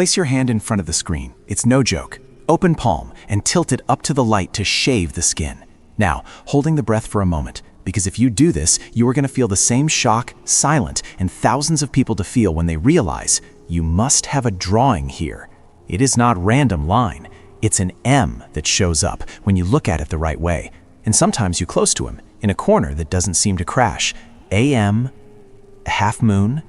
Place your hand in front of the screen. It's no joke. Open palm and tilt it up to the light to shave the skin. Now, holding the breath for a moment, because if you do this, you are going to feel the same shock, silent, and thousands of people to feel when they realize you must have a drawing here. It is not random line. It's an M that shows up when you look at it the right way. And sometimes you close to him, in a corner that doesn't seem to crash. AM, a half moon,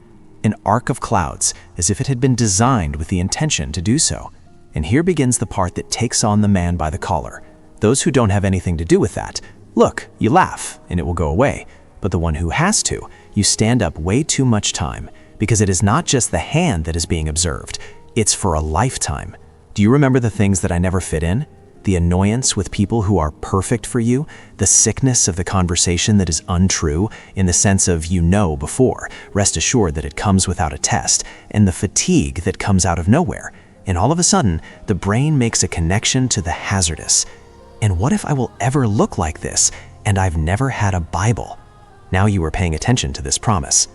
an arc of clouds, as if it had been designed with the intention to do so. And here begins the part that takes on the man by the collar. Those who don't have anything to do with that, look, you laugh, and it will go away. But the one who has to, you stand up way too much time, because it is not just the hand that is being observed, it's for a lifetime. Do you remember the things that I never fit in? The annoyance with people who are perfect for you, the sickness of the conversation that is untrue, in the sense of you know before, rest assured that it comes without a test, and the fatigue that comes out of nowhere. And all of a sudden, the brain makes a connection to the hazardous. And what if I will ever look like this, and I've never had a Bible? Now you are paying attention to this promise.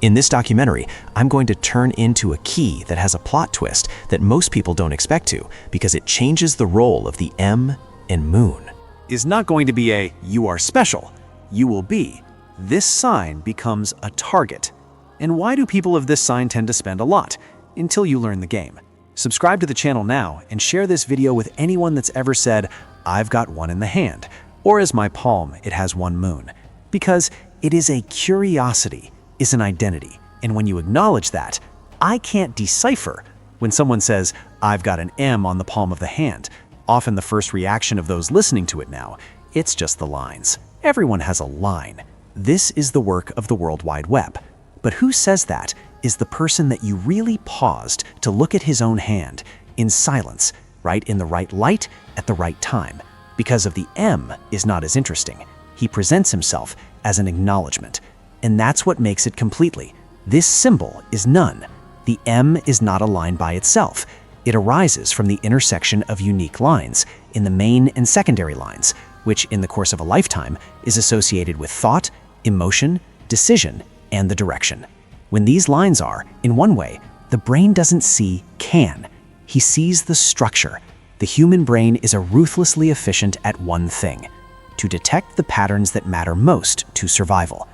In this documentary, I'm going to turn into a key that has a plot twist that most people don't expect to, because it changes the role of the M and moon. Is not going to be a "you are special." You will be. This sign becomes a target. And why do people of this sign tend to spend a lot? Until you learn the game. Subscribe to the channel now and share this video with anyone that's ever said, "I've got one in the hand," or "as my palm, it has one moon." Because it is a curiosity, is an identity. And when you acknowledge that, I can't decipher when someone says, "I've got an M on the palm of the hand." Often the first reaction of those listening to it now, it's just the lines. Everyone has a line. This is the work of the World Wide Web. But who says that is the person that you really paused to look at his own hand in silence, right in the right light at the right time. Because of the M is not as interesting. He presents himself as an acknowledgement. And that's what makes it completely. This symbol is none. The M is not a line by itself. It arises from the intersection of unique lines in the main and secondary lines, which in the course of a lifetime is associated with thought, emotion, decision, and the direction. When these lines are, in one way, the brain doesn't see can. He sees the structure. The human brain is ruthlessly efficient at one thing: to detect the patterns that matter most to survival.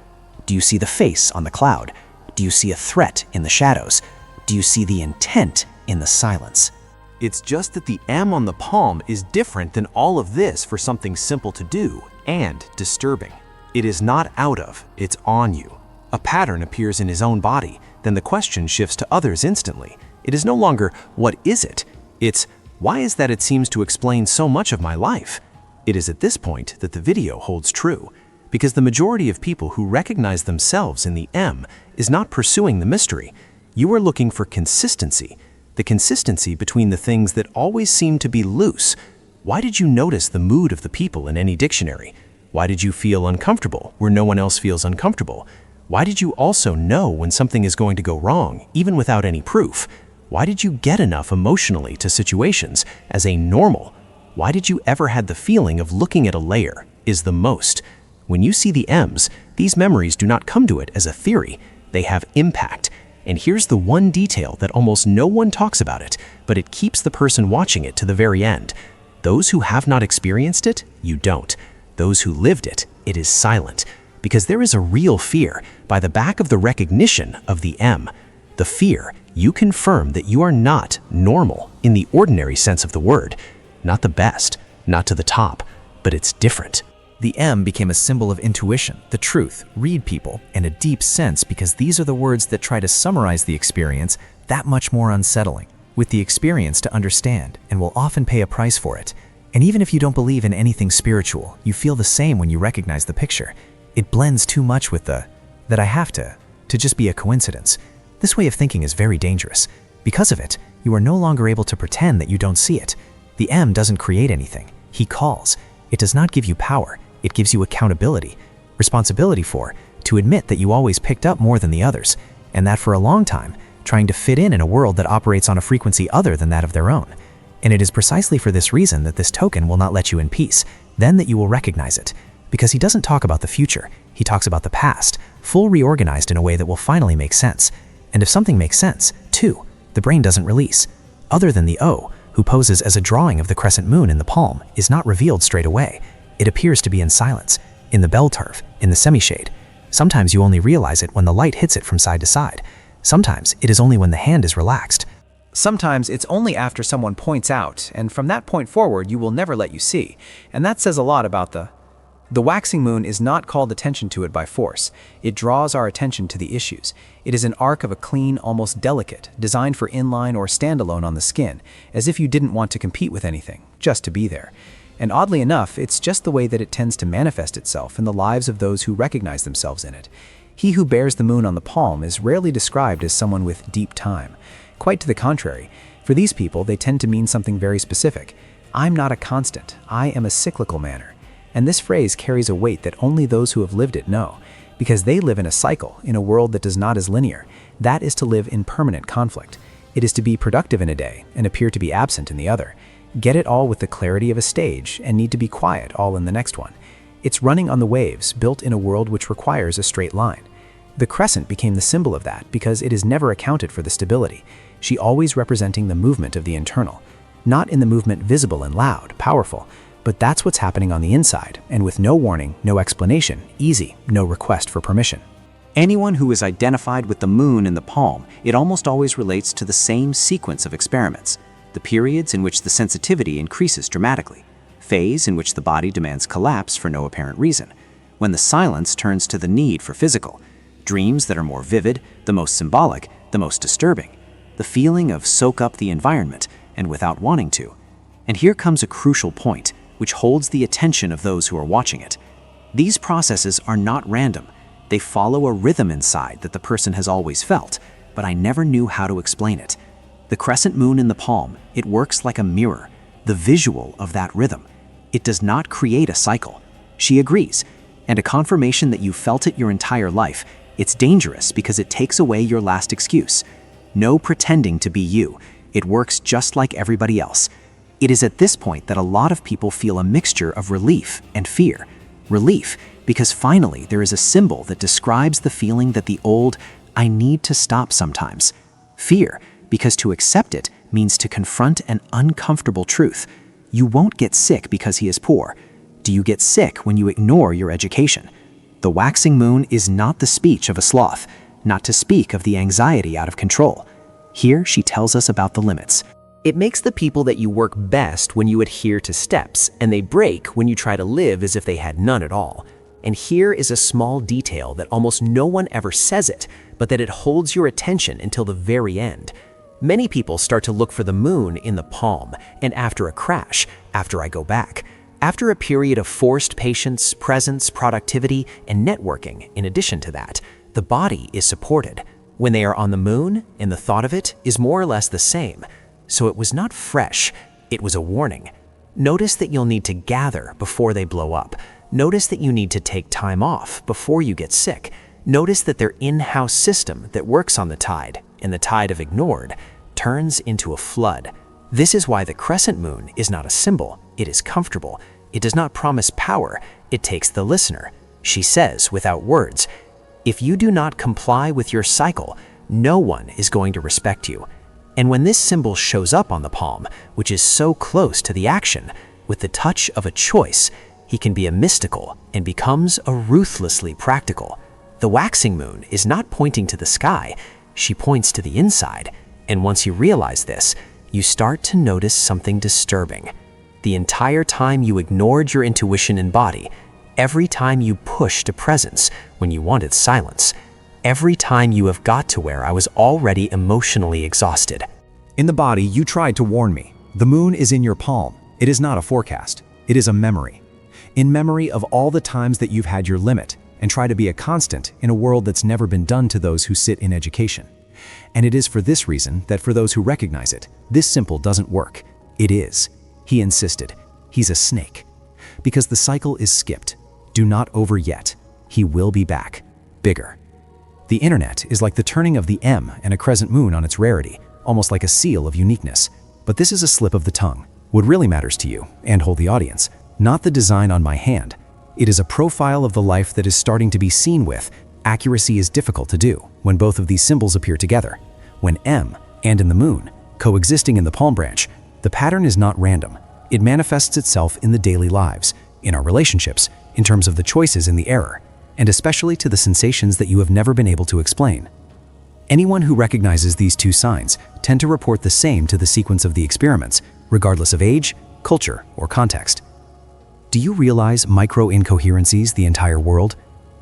Do you see the face on the cloud? Do you see a threat in the shadows? Do you see the intent in the silence? It's just that the M on the palm is different than all of this for something simple to do and disturbing. It is not out of, it's on you. A pattern appears in his own body, then the question shifts to others instantly. It is no longer, what is it? It's, why is that it seems to explain so much of my life? It is at this point that the video holds true, because the majority of people who recognize themselves in the M is not pursuing the mystery. You are looking for consistency, the consistency between the things that always seem to be loose. Why did you notice the mood of the people in any dictionary? Why did you feel uncomfortable where no one else feels uncomfortable? Why did you also know when something is going to go wrong, even without any proof? Why did you get enough emotionally to situations as a normal? Why did you ever had the feeling of looking at a layer is the most? When you see the M's, these memories do not come to it as a theory. They have impact. And here's the one detail that almost no one talks about it, but it keeps the person watching it to the very end. Those who have not experienced it, you don't. Those who lived it, it is silent. Because there is a real fear by the back of the recognition of the M. The fear, you confirm that you are not normal in the ordinary sense of the word. Not the best, not to the top, but it's different. The M became a symbol of intuition, the truth, read people, and a deep sense, because these are the words that try to summarize the experience that much more unsettling. With the experience to understand, and will often pay a price for it. And even if you don't believe in anything spiritual, you feel the same when you recognize the picture. It blends too much with the, that I have to just be a coincidence. This way of thinking is very dangerous. Because of it, you are no longer able to pretend that you don't see it. The M doesn't create anything. He calls. It does not give you power. It gives you accountability, responsibility to admit that you always picked up more than the others, and that for a long time, trying to fit in a world that operates on a frequency other than that of their own. And it is precisely for this reason that this token will not let you in peace, then that you will recognize it. Because he doesn't talk about the future, he talks about the past, full reorganized in a way that will finally make sense. And if something makes sense, too, the brain doesn't release. Other than the O, who poses as a drawing of the crescent moon in the palm, is not revealed straight away. It appears to be in silence, in the bell turf, in the semi-shade. Sometimes you only realize it when the light hits it from side to side. Sometimes it is only when the hand is relaxed. Sometimes it's only after someone points out, and from that point forward you will never let you see. And that says a lot about the waxing moon is not called attention to it by force. It draws our attention to the issues. It is an arc of a clean, almost delicate, designed for inline or standalone on the skin, as if you didn't want to compete with anything, just to be there. And oddly enough, it's just the way that it tends to manifest itself in the lives of those who recognize themselves in it. He who bears the moon on the palm is rarely described as someone with deep time. Quite to the contrary. For these people, they tend to mean something very specific. I'm not a constant. I am a cyclical manner. And this phrase carries a weight that only those who have lived it know, because they live in a cycle, in a world that is not as linear. That is to live in permanent conflict. It is to be productive in a day and appear to be absent in the other. Get it all with the clarity of a stage and need to be quiet all in the next one. It's running on the waves, built in a world which requires a straight line. The crescent became the symbol of that because it is never accounted for the stability. She always representing the movement of the internal. Not in the movement visible and loud, powerful, but that's what's happening on the inside, and with no warning, no explanation, easy, no request for permission. Anyone who is identified with the moon in the palm, it almost always relates to the same sequence of experiments. The periods in which the sensitivity increases dramatically. Phase in which the body demands collapse for no apparent reason. When the silence turns to the need for physical. Dreams that are more vivid, the most symbolic, the most disturbing. The feeling of soak up the environment, and without wanting to. And here comes a crucial point, which holds the attention of those who are watching it. These processes are not random. They follow a rhythm inside that the person has always felt, but I never knew how to explain it. The crescent moon in the palm, it works like a mirror, the visual of that rhythm. It does not create a cycle. She agrees, and a confirmation that you felt it your entire life. It's dangerous because it takes away your last excuse. No pretending to be you. It works just like everybody else. It is at this point that a lot of people feel a mixture of relief and fear. Relief, because finally there is a symbol that describes the feeling that the old, I need to stop sometimes. Fear, because to accept it means to confront an uncomfortable truth. You won't get sick because he is poor. Do you get sick when you ignore your education? The waxing moon is not the speech of a sloth, not to speak of the anxiety out of control. Here she tells us about the limits. It makes the people that you work best when you adhere to steps, and they break when you try to live as if they had none at all. And here is a small detail that almost no one ever says it, but that it holds your attention until the very end. Many people start to look for the moon in the palm, and after a crash, after I go back, after a period of forced patience, presence, productivity, and networking, in addition to that, the body is supported. When they are on the moon, and the thought of it is more or less the same. So it was not fresh, it was a warning. Notice that you'll need to gather before they blow up. Notice that you need to take time off before you get sick. Notice that their in-house system that works on the tide, and the tide of ignored, turns into a flood. This is why the crescent moon is not a symbol, it is comfortable. It does not promise power, it takes the listener. She says without words, if you do not comply with your cycle, no one is going to respect you. And when this symbol shows up on the palm, which is so close to the action, with the touch of a choice, he can be a mystical and becomes a ruthlessly practical. The waxing moon is not pointing to the sky, she points to the inside. And once you realize this, you start to notice something disturbing. The entire time you ignored your intuition and body, every time you pushed to presence when you wanted silence, every time you have got to where I was already emotionally exhausted. In the body, you tried to warn me. The moon is in your palm. It is not a forecast. It is a memory. In memory of all the times that you've had your limit and try to be a constant in a world that's never been done to those who sit in education. And it is for this reason that for those who recognize it, this symbol doesn't work. It is. He insisted. He's a snake. Because the cycle is skipped. Do not over yet. He will be back. Bigger. The internet is like the turning of the M and a crescent moon on its rarity, almost like a seal of uniqueness. But this is a slip of the tongue. What really matters to you, and hold the audience, not the design on my hand. It is a profile of the life that is starting to be seen with. Accuracy is difficult to do when both of these symbols appear together. When M, and in the moon, coexisting in the palm branch, the pattern is not random. It manifests itself in the daily lives, in our relationships, in terms of the choices in the error, and especially to the sensations that you have never been able to explain. Anyone who recognizes these two signs tend to report the same to the sequence of the experiments, regardless of age, culture, or context. Do you realize micro-incoherencies the entire world?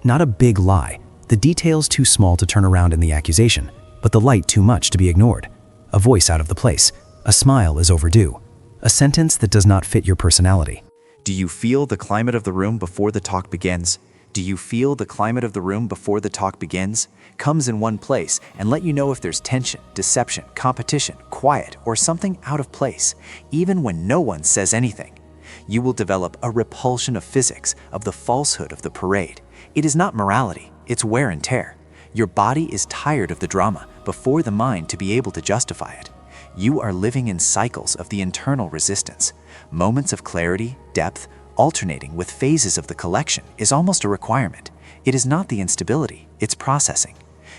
Not a big lie, the details too small to turn around in the accusation, but the light too much to be ignored. A voice out of the place, a smile is overdue, a sentence that does not fit your personality. Do you feel the climate of the room before the talk begins? Do you feel the climate of the room before the talk begins? Comes in one place and let you know if there's tension, deception, competition, quiet, or something out of place, even when no one says anything. You will develop a repulsion of physics, of the falsehood of the parade. It is not morality, it's wear and tear. Your body is tired of the drama before the mind to be able to justify it. You are living in cycles of the internal resistance. Moments of clarity, depth, alternating with phases of the collection is almost a requirement. It is not the instability, it's processing.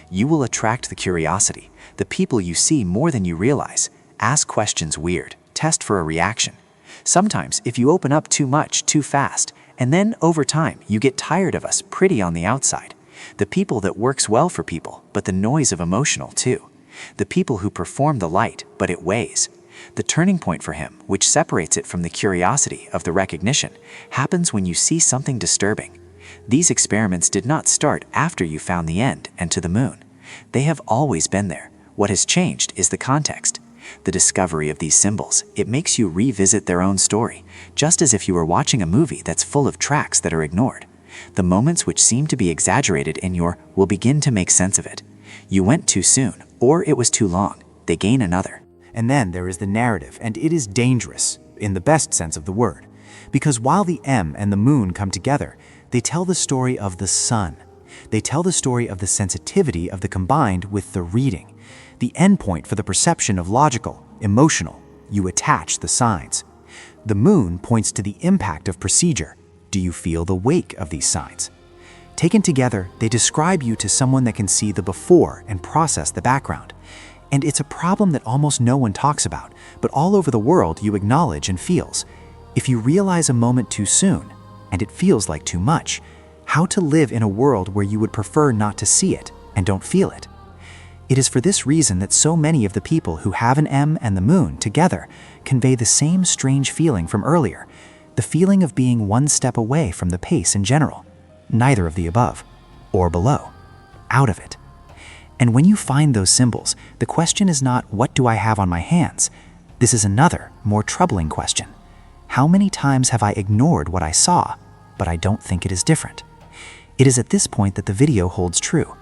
You will attract the curiosity, the people you see more than you realize. Ask questions weird, test for a reaction. Sometimes if you open up too much, too fast, and then over time you get tired of us pretty on the outside. The people that works well for people, but the noise of emotional too. The people who perform the light, but it weighs. The turning point for him, which separates it from the curiosity of the recognition, happens when you see something disturbing. These experiments did not start after you found the end and to the moon. They have always been there. What has changed is the context. The discovery of these symbols, it makes you revisit their own story, just as if you were watching a movie that's full of tracks that are ignored. The moments which seem to be exaggerated in your will begin to make sense of it. You went too soon, or it was too long. They gain another. And then there is the narrative, and it is dangerous, in the best sense of the word. Because while the M and the moon come together, they tell the story of the sun. They tell the story of the sensitivity of the combined with the reading. The endpoint for the perception of logical, emotional. You attach the signs. The moon points to the impact of procedure. Do you feel the wake of these signs? Taken together, they describe you to someone that can see the before and process the background. And it's a problem that almost no one talks about, but all over the world you acknowledge and feels. If you realize a moment too soon, and it feels like too much, how to live in a world where you would prefer not to see it and don't feel it. It is for this reason that so many of the people who have an M and the moon together convey the same strange feeling from earlier, the feeling of being one step away from the pace in general, neither of the above, or below, out of it. And when you find those symbols, the question is not, what do I have on my hands? This is another, more troubling question. How many times have I ignored what I saw, but I don't think it is different? It is at this point that the video holds true,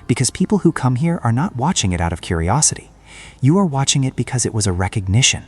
because people who come here are not watching it out of curiosity. You are watching it because it was a recognition.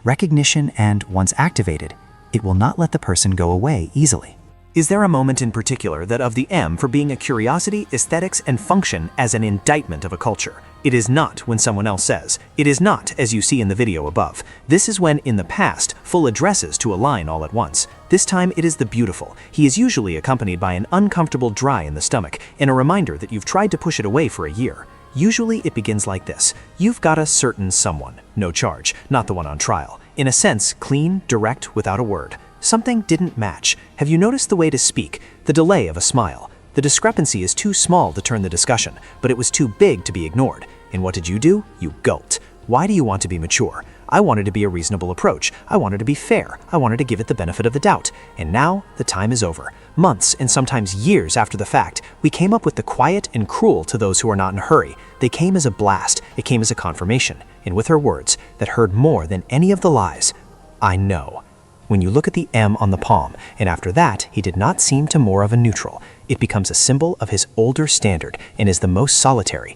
Recognition, and once activated, it will not let the person go away easily. Is there a moment in particular that of the M for being a curiosity, aesthetics, and function as an indictment of a culture? It is not when someone else says. It is not, as you see in the video above. This is when, in the past, full addresses to a line all at once. This time it is the beautiful. He is usually accompanied by an uncomfortable dry in the stomach and a reminder that you've tried to push it away for a year. Usually it begins like this. You've got a certain someone. No charge, not the one on trial. In a sense, clean, direct, without a word. Something didn't match. Have you noticed the way to speak? The delay of a smile. The discrepancy is too small to turn the discussion, but it was too big to be ignored. And what did you do? You gulped. Why do you want to be mature? I wanted to be a reasonable approach. I wanted to be fair. I wanted to give it the benefit of the doubt. And now, the time is over. Months and sometimes years after the fact, we came up with the quiet and cruel to those who are not in a hurry. They came as a blast. It came as a confirmation. And with her words, that heard more than any of the lies. I know. When you look at the M on the palm, and after that, he did not seem to more of a neutral. It becomes a symbol of his older standard and is the most solitary.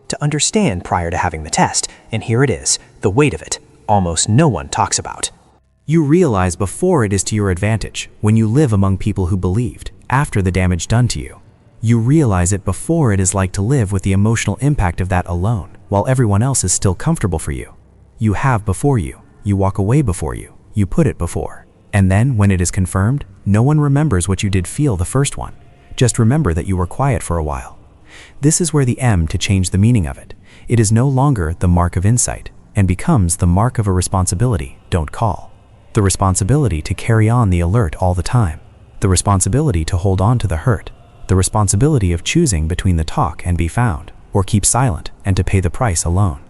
To understand prior to having the test, and here it is, the weight of it, almost no one talks about. You realize before it is to your advantage, when you live among people who believed, after the damage done to you. You realize it before it is like to live with the emotional impact of that alone, while everyone else is still comfortable for you. You have before you, you walk away before you, you put it before. And then, when it is confirmed, no one remembers what you did feel the first one. Just remember that you were quiet for a while. This is where the M to change the meaning of it. It is no longer the mark of insight and becomes the mark of a responsibility, don't call. The responsibility to carry on the alert all the time. The responsibility to hold on to the hurt. The responsibility of choosing between the talk and be found, or keep silent and to pay the price alone.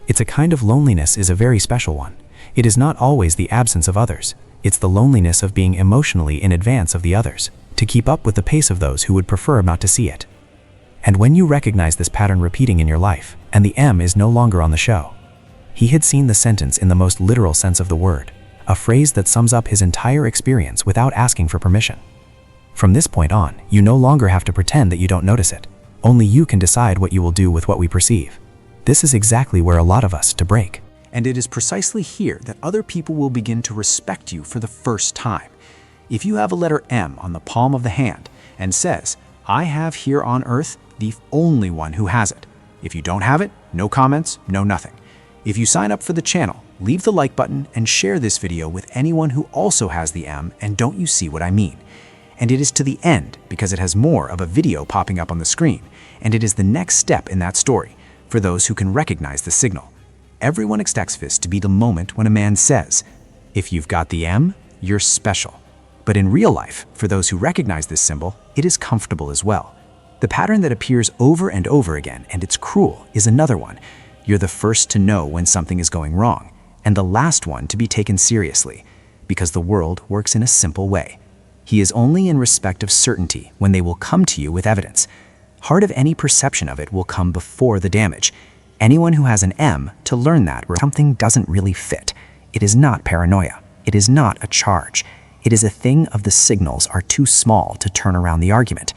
It's a kind of loneliness is a very special one. It is not always the absence of others. It's the loneliness of being emotionally in advance of the others, to keep up with the pace of those who would prefer not to see it. And when you recognize this pattern repeating in your life, and the M is no longer on the show. He had seen the sentence in the most literal sense of the word, a phrase that sums up his entire experience without asking for permission. From this point on, you no longer have to pretend that you don't notice it. Only you can decide what you will do with what we perceive. This is exactly where a lot of us to break. And it is precisely here that other people will begin to respect you for the first time. If you have a letter M on the palm of the hand and says, "I have here on earth the only one who has it." If you don't have it, no comments, no nothing. If you sign up for the channel, leave the like button and share this video with anyone who also has the M, and don't you see what I mean? And it is to the end because it has more of a video popping up on the screen, and it is the next step in that story for those who can recognize the signal. Everyone expects this to be the moment when a man says, "If you've got the M, you're special." But in real life, for those who recognize this symbol, it is comfortable as well. The pattern that appears over and over again, and it's cruel, is another one. You're the first to know when something is going wrong, and the last one to be taken seriously, because the world works in a simple way. He is only in respect of certainty when they will come to you with evidence. Heart of any perception of it will come before the damage. Anyone who has an M to learn that where something doesn't really fit. It is not paranoia. It is not a charge. It is a thing of the signals are too small to turn around the argument.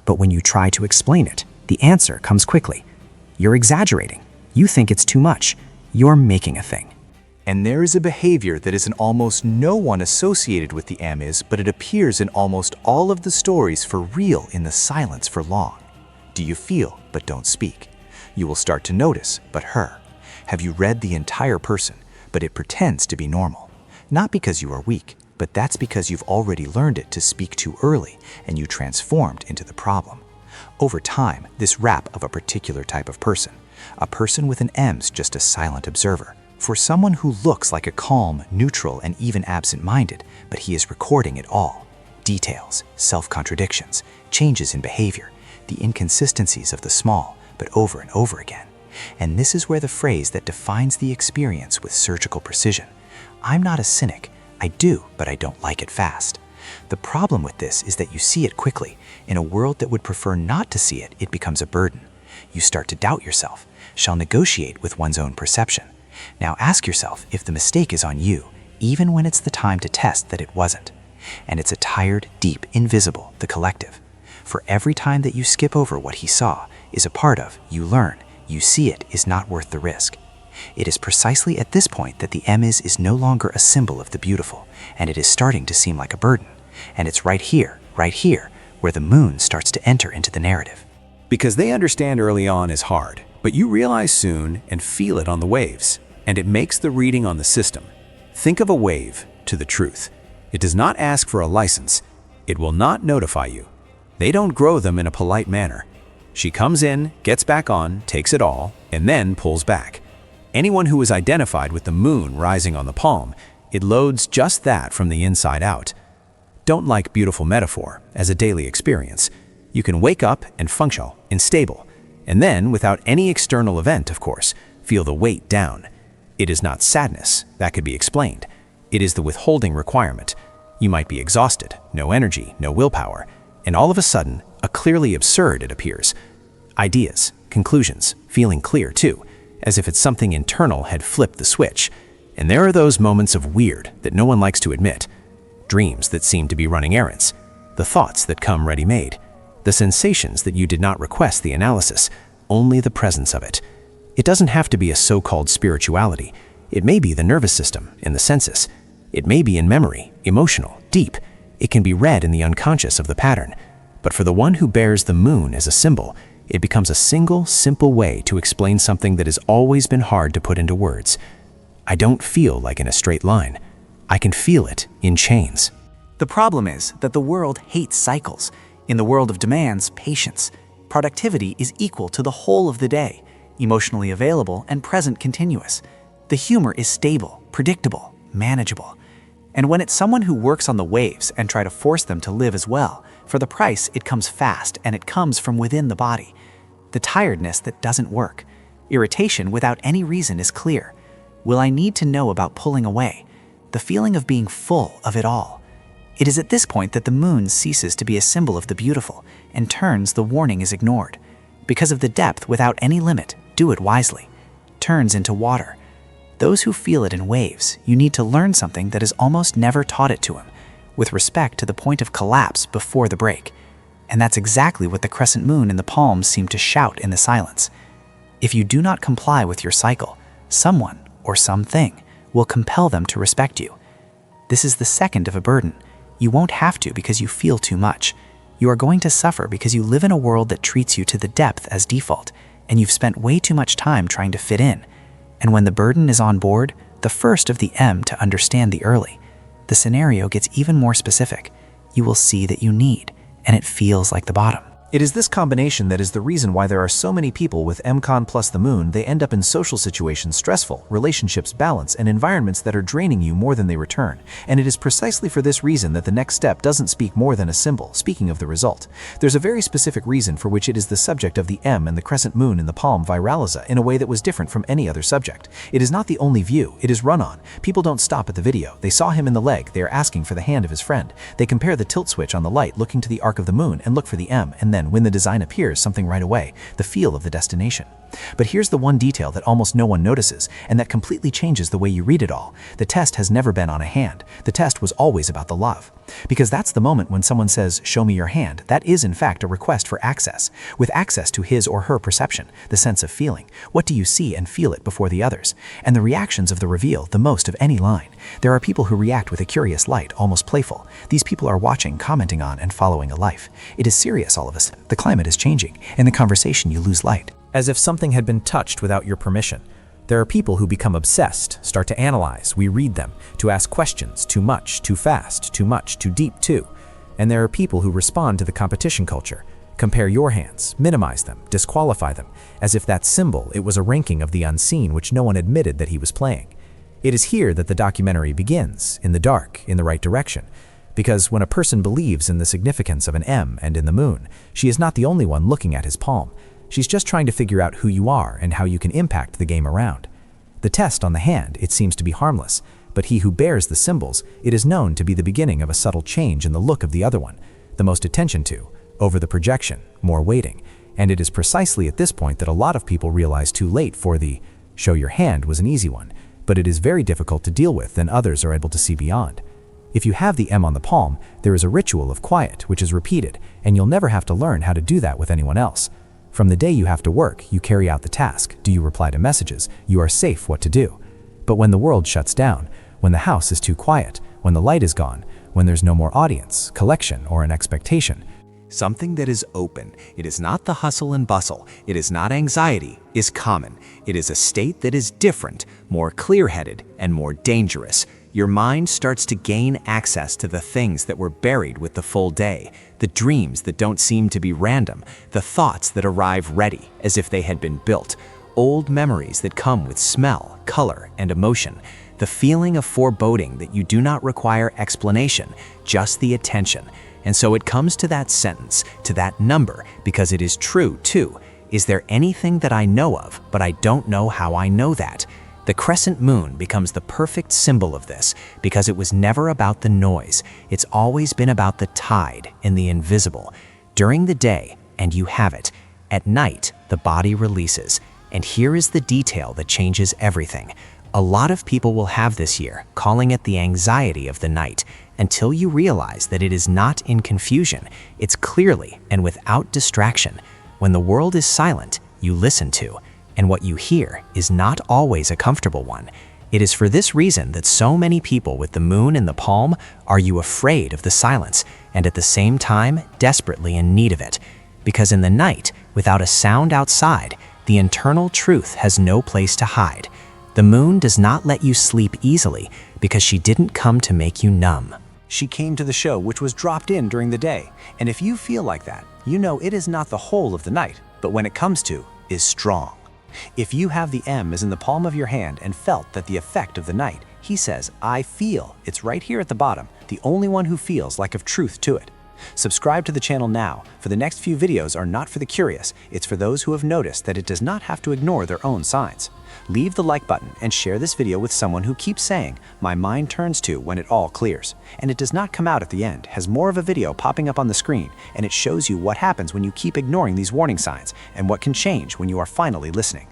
But when you try to explain it, the answer comes quickly. You're exaggerating. You think it's too much. You're making a thing. And there is a behavior that is in almost no one associated with the M is, but it appears in almost all of the stories for real in the silence for long. Do you feel, but don't speak? You will start to notice, but her. Have you read the entire person, but it pretends to be normal? Not because you are weak, but that's because you've already learned it to speak too early and you transformed into the problem. Over time, this rap of a particular type of person. A person with an M's just a silent observer. For someone who looks like a calm, neutral, and even absent-minded, but he is recording it all. Details, self-contradictions, changes in behavior, the inconsistencies of the small, but over and over again. And this is where the phrase that defines the experience with surgical precision. I'm not a cynic. I do, but I don't like it fast. The problem with this is that you see it quickly. In a world that would prefer not to see it, it becomes a burden. You start to doubt yourself, shall negotiate with one's own perception. Now ask yourself if the mistake is on you, even when it's the time to test that it wasn't. And it's a tired, deep, invisible, the collective. For every time that you skip over what he saw, is a part of, you learn, you see it is not worth the risk. It is precisely at this point that the M is no longer a symbol of the beautiful, and it is starting to seem like a burden. And it's right here, where the moon starts to enter into the narrative. Because they understand early on is hard, but you realize soon and feel it on the waves, and it makes the reading on the system. Think of a wave to the truth. It does not ask for a license. It will not notify you. They don't grow them in a polite manner. She comes in, gets back on, takes it all, and then pulls back. Anyone who is identified with the moon rising on the palm, it loads just that from the inside out. Don't like beautiful metaphor as a daily experience. You can wake up and functional and stable, and then, without any external event, of course, feel the weight down. It is not sadness, that could be explained. It is the withholding requirement. You might be exhausted, no energy, no willpower, and all of a sudden, a clearly absurd it appears. Ideas, conclusions, feeling clear too, as if it's something internal had flipped the switch. And there are those moments of weird that no one likes to admit. Dreams that seem to be running errands. The thoughts that come ready-made. The sensations that you did not request the analysis, only the presence of it. It doesn't have to be a so-called spirituality. It may be the nervous system, in the senses. It may be in memory, emotional, deep. It can be read in the unconscious of the pattern. But for the one who bears the moon as a symbol, it becomes a single, simple way to explain something that has always been hard to put into words. I don't feel like in a straight line. I can feel it in chains. The problem is that the world hates cycles. In the world of demands, patience. Productivity is equal to the whole of the day. emotionally available, and present continuous. The humor is stable, predictable, manageable. And when it's someone who works on the waves and try to force them to live as well, for the price, it comes fast and it comes from within the body. The tiredness that doesn't work. Irritation without any reason is clear. Will I need to know about pulling away? The feeling of being full of it all. It is at this point that the moon ceases to be a symbol of the beautiful and turns the warning is ignored. Because of the depth without any limit, do it wisely. Turns into water. Those who feel it in waves, you need to learn something that is almost never taught it to them, with respect to the point of collapse before the break. And that's exactly what the crescent moon in the palms seem to shout in the silence. If you do not comply with your cycle, someone or something will compel them to respect you. This is the second of a burden. You won't have to because you feel too much. You are going to suffer because you live in a world that treats you to the depth as default, and you've spent way too much time trying to fit in. And when the burden is on board, the first of the M to understand the early, the scenario gets even more specific. You will see that you need, and it feels like the bottom. It is this combination that is the reason why there are so many people with MCon plus the moon. They end up in social situations stressful, relationships balance, and environments that are draining you more than they return. And it is precisely for this reason that the next step doesn't speak more than a symbol, speaking of the result. There's a very specific reason for which it is the subject of the M and the crescent moon in the palm viraliza in a way that was different from any other subject. It is not the only view, it is run on. People don't stop at the video. They saw him in the leg, they are asking for the hand of his friend. They compare the tilt switch on the light looking to the arc of the moon and look for the M, and then when the design appears, something right away, the feel of the destination. But here's the one detail that almost no one notices, and that completely changes the way you read it all. The test has never been on a hand. The test was always about the love. Because that's the moment when someone says, "Show me your hand," that is in fact a request for access. With access to his or her perception, the sense of feeling. What do you see and feel it before the others? And the reactions of the reveal, the most of any line. There are people who react with a curious light, almost playful. These people are watching, commenting on, and following a life. It is serious all of a sudden. The climate is changing. In the conversation, you lose light. As if something had been touched without your permission. There are people who become obsessed, start to analyze, we read them, to ask questions, too much, too fast, too much, too deep too. And there are people who respond to the competition culture, compare your hands, minimize them, disqualify them, as if that symbol, it was a ranking of the unseen which no one admitted that he was playing. It is here that the documentary begins, in the dark, in the right direction. Because when a person believes in the significance of an M and in the moon, she is not the only one looking at his palm. She's just trying to figure out who you are and how you can impact the game around. The test on the hand, it seems to be harmless, but he who bears the symbols, it is known to be the beginning of a subtle change in the look of the other one, the most attention to, over the projection, more waiting. And it is precisely at this point that a lot of people realize too late for the show your hand was an easy one, but it is very difficult to deal with and others are able to see beyond. If you have the M on the palm, there is a ritual of quiet which is repeated, and you'll never have to learn how to do that with anyone else. From the day you have to work, you carry out the task. Do you reply to messages? You are safe what to do. But when the world shuts down, when the house is too quiet, when the light is gone, when there's no more audience, collection, or an expectation, something that is open, it is not the hustle and bustle, it is not anxiety, is common. It is a state that is different, more clear-headed, and more dangerous. Your mind starts to gain access to the things that were buried with the full day, the dreams that don't seem to be random, the thoughts that arrive ready, as if they had been built, old memories that come with smell, color, and emotion, the feeling of foreboding that you do not require explanation, just the attention. And so it comes to that sentence, to that number, because it is true too. Is there anything that I know of, but I don't know how I know that? The crescent moon becomes the perfect symbol of this because it was never about the noise. It's always been about the tide and the invisible. During the day, and you have it. At night, the body releases. And here is the detail that changes everything. A lot of people will have this year, calling it the anxiety of the night, until you realize that it is not in confusion. It's clearly and without distraction. When the world is silent, you listen to. And what you hear is not always a comfortable one. It is for this reason that so many people with the moon in the palm are you afraid of the silence, and at the same time desperately in need of it. Because in the night, without a sound outside, the internal truth has no place to hide. The moon does not let you sleep easily because she didn't come to make you numb. She came to the show which was dropped in during the day, and if you feel like that, you know it is not the whole of the night, but when it comes to, is strong. If you have the M is in the palm of your hand and felt that the effect of the knight, he says, I feel. It's right here at the bottom, the only one who feels like of truth to it. Subscribe to the channel now, for the next few videos are not for the curious, it's for those who have noticed that it does not have to ignore their own signs. Leave the like button and share this video with someone who keeps saying, my mind turns to when it all clears. And it does not come out at the end, has more of a video popping up on the screen, and it shows you what happens when you keep ignoring these warning signs and what can change when you are finally listening.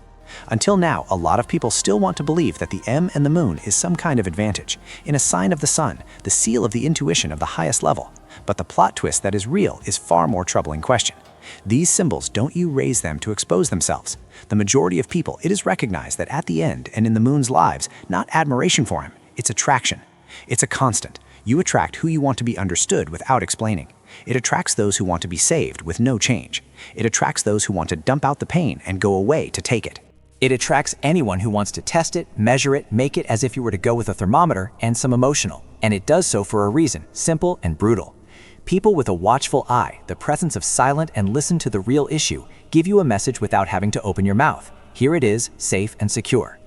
Until now, a lot of people still want to believe that the M and the moon is some kind of advantage, in a sign of the sun, the seal of the intuition of the highest level. But the plot twist that is real is far more troubling question. These symbols, don't you raise them to expose themselves. The majority of people, it is recognized that at the end and in the moon's lives, not admiration for him, it's attraction. It's a constant. You attract who you want to be understood without explaining. It attracts those who want to be saved with no change. It attracts those who want to dump out the pain and go away to take it. It attracts anyone who wants to test it, measure it, make it as if you were to go with a thermometer and some emotional. And it does so for a reason, simple and brutal. People with a watchful eye, the presence of silent and listen to the real issue, give you a message without having to open your mouth. Here it is, safe and secure.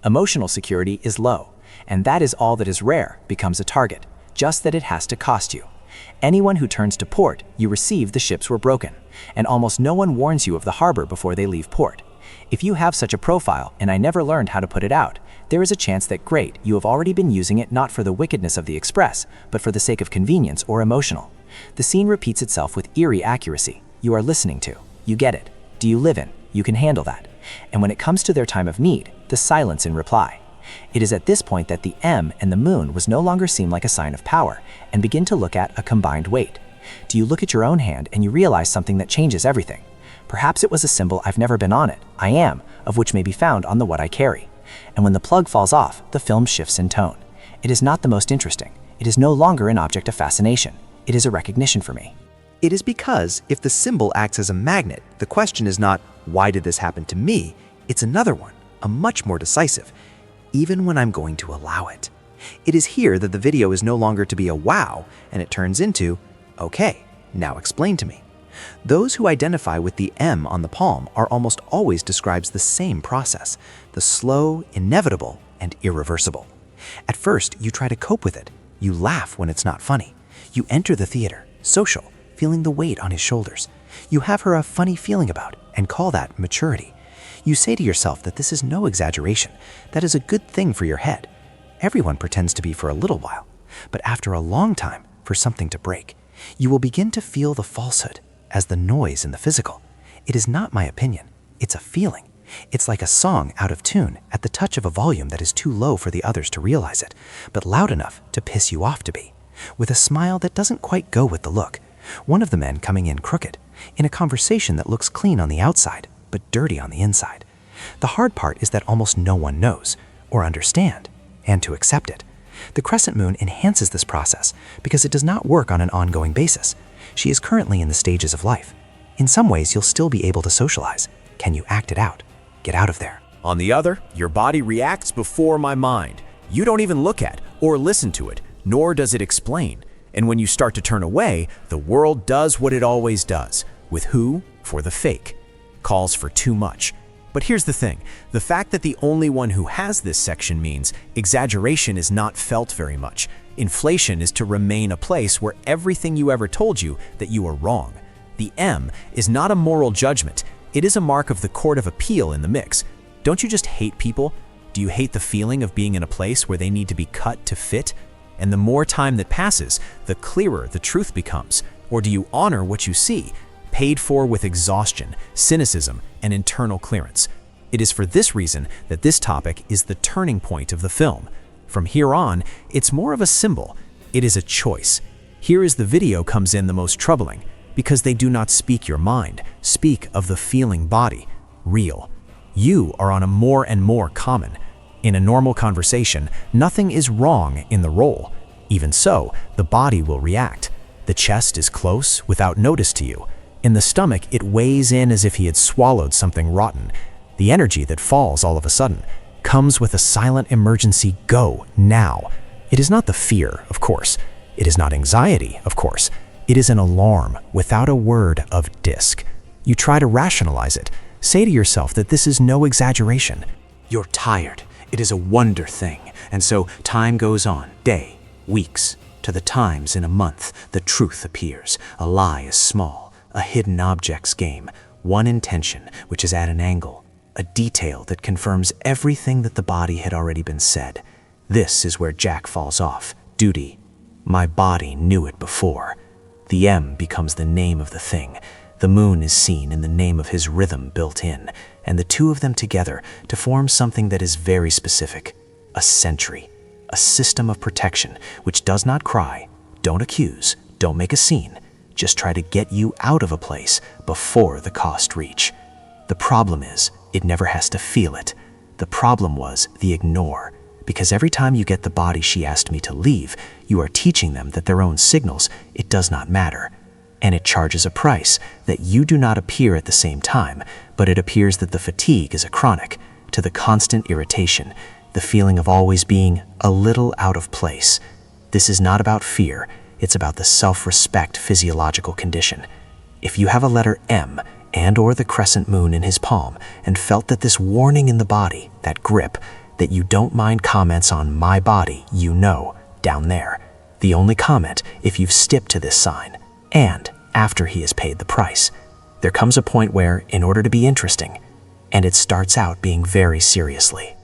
Emotional security is low, and that is all that is rare becomes a target, just that it has to cost you. Anyone who turns to port, you receive the ships were broken, and almost no one warns you of the harbor before they leave port. If you have such a profile, and I never learned how to put it out, there is a chance that great, you have already been using it not for the wickedness of the express, but for the sake of convenience or emotional. The scene repeats itself with eerie accuracy. You are listening to. You get it. Do you live in? You can handle that. And when it comes to their time of need, the silence in reply. It is at this point that the M and the moon was no longer seem like a sign of power and begin to look at a combined weight. Do you look at your own hand and you realize something that changes everything? Perhaps it was a symbol I've never been on it, I am, of which may be found on the what I carry. And when the plug falls off, the film shifts in tone. It is not the most interesting. It is no longer an object of fascination. It is a recognition for me. It is because if the symbol acts as a magnet, the question is not, why did this happen to me? It's another one, a much more decisive, even when I'm going to allow it. It is here that the video is no longer to be a wow, and it turns into, okay, now explain to me. Those who identify with the M on the palm are almost always describes the same process, the slow, inevitable, and irreversible. At first, you try to cope with it. You laugh when it's not funny. You enter the theater, social, feeling the weight on his shoulders. You have her a funny feeling about and call that maturity. You say to yourself that this is no exaggeration, that is a good thing for your head. Everyone pretends to be for a little while, but after a long time, for something to break, you will begin to feel the falsehood as the noise in the physical. It is not my opinion, it's a feeling. It's like a song out of tune at the touch of a volume that is too low for the others to realize it, but loud enough to piss you off to be. With a smile that doesn't quite go with the look. One of the men coming in crooked, in a conversation that looks clean on the outside, but dirty on the inside. The hard part is that almost no one knows, or understand, and to accept it. The crescent moon enhances this process because it does not work on an ongoing basis. She is currently in the stages of life. In some ways, you'll still be able to socialize. Can you act it out? Get out of there. On the other, your body reacts before my mind. You don't even look at or listen to it, nor does it explain. And when you start to turn away, the world does what it always does. With who? For the fake. Calls for too much. But here's the thing. The fact that the only one who has this section means exaggeration is not felt very much. Inflation is to remain a place where everything you ever told you that you are wrong. The M is not a moral judgment. It is a mark of the court of appeal in the mix. Don't you just hate people? Do you hate the feeling of being in a place where they need to be cut to fit? And the more time that passes, the clearer the truth becomes. Or do you honor what you see, paid for with exhaustion, cynicism, and internal clearance? It is for this reason that this topic is the turning point of the film. From here on, it's more of a symbol. It is a choice. Here is the video comes in the most troubling, because they do not speak your mind, speak of the feeling body, real. You are on a more and more common. In a normal conversation, nothing is wrong in the role. Even so, the body will react. The chest is close, without notice to you. In the stomach, it weighs in as if he had swallowed something rotten. The energy that falls all of a sudden comes with a silent emergency go, now. It is not the fear, of course. It is not anxiety, of course. It is an alarm without a word of disc. You try to rationalize it. Say to yourself that this is no exaggeration. You're tired. It is a wonder thing. And so time goes on, day, weeks, to the times in a month, the truth appears. A lie is small, a hidden objects game, one intention which is at an angle, a detail that confirms everything that the body had already been said. This is where Jack falls off. Duty. My body knew it before. The M becomes the name of the thing. The moon is seen in the name of his rhythm built in, and the two of them together to form something that is very specific. A sentry. A system of protection which does not cry, don't accuse, don't make a scene, just try to get you out of a place before the cost reach. The problem is, it never has to feel it. The problem was the ignore, because every time you get the body she asked me to leave, you are teaching them that their own signals, it does not matter. And it charges a price, that you do not appear at the same time, but it appears that the fatigue is a chronic, to the constant irritation, the feeling of always being a little out of place. This is not about fear, it's about the self-respect physiological condition. If you have a letter M and or the crescent moon in his palm and felt that this warning in the body, that grip, that you don't mind comments on my body, you know, down there. The only comment if you've stepped to this sign, and after he has paid the price. There comes a point where, in order to be interesting, and it starts out being very seriously.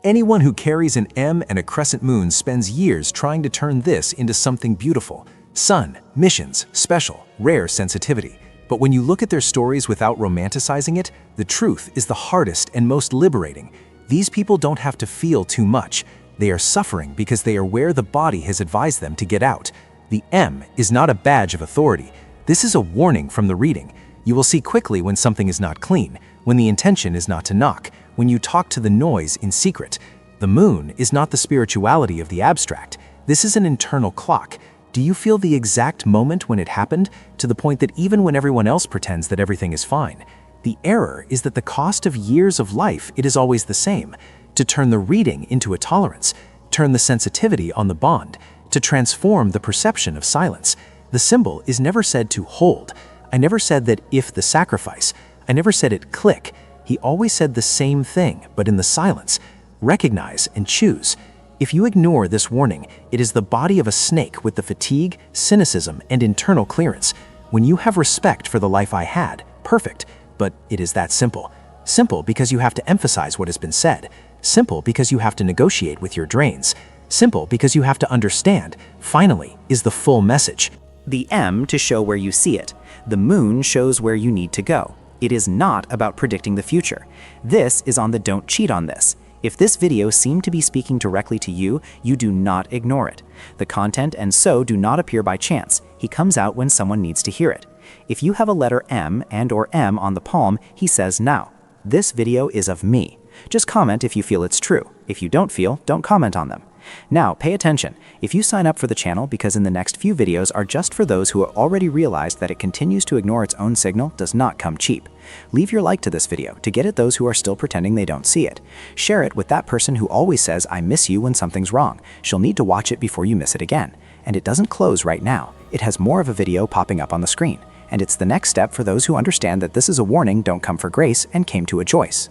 Anyone who carries an M and a crescent moon spends years trying to turn this into something beautiful. Sun, missions, special, rare sensitivity. But when you look at their stories without romanticizing it, the truth is the hardest and most liberating. These people don't have to feel too much. They are suffering because they are where the body has advised them to get out. The M is not a badge of authority. This is a warning from the reading. You will see quickly when something is not clean, when the intention is not to knock, when you talk to the noise in secret. The moon is not the spirituality of the abstract. This is an internal clock. Do you feel the exact moment when it happened, to the point that even when everyone else pretends that everything is fine? The error is that the cost of years of life, it is always the same. To turn the reading into a tolerance, turn the sensitivity on the bond, to transform the perception of silence. The symbol is never said to hold. I never said that if the sacrifice. I never said it click. He always said the same thing, but in the silence. Recognize and choose. If you ignore this warning, it is the body of a snake with the fatigue, cynicism, and internal clearance. When you have respect for the life I had, perfect, but it is that simple. Simple because you have to emphasize what has been said. Simple because you have to negotiate with your drains. Simple because you have to understand, finally, is the full message. The M to show where you see it. The moon shows where you need to go. It is not about predicting the future. This is on the don't cheat on this. If this video seemed to be speaking directly to you, you do not ignore it. The content and so do not appear by chance. He comes out when someone needs to hear it. If you have a letter M and or M on the palm, he says now. This video is of me. Just comment if you feel it's true. If you don't feel, don't comment on them. Now, pay attention. If you sign up for the channel because in the next few videos are just for those who have already realized that it continues to ignore its own signal does not come cheap. Leave your like to this video to get at those who are still pretending they don't see it. Share it with that person who always says, I miss you when something's wrong. She'll need to watch it before you miss it again. And it doesn't close right now. It has more of a video popping up on the screen. And it's the next step for those who understand that this is a warning, don't come for grace, and came to a choice.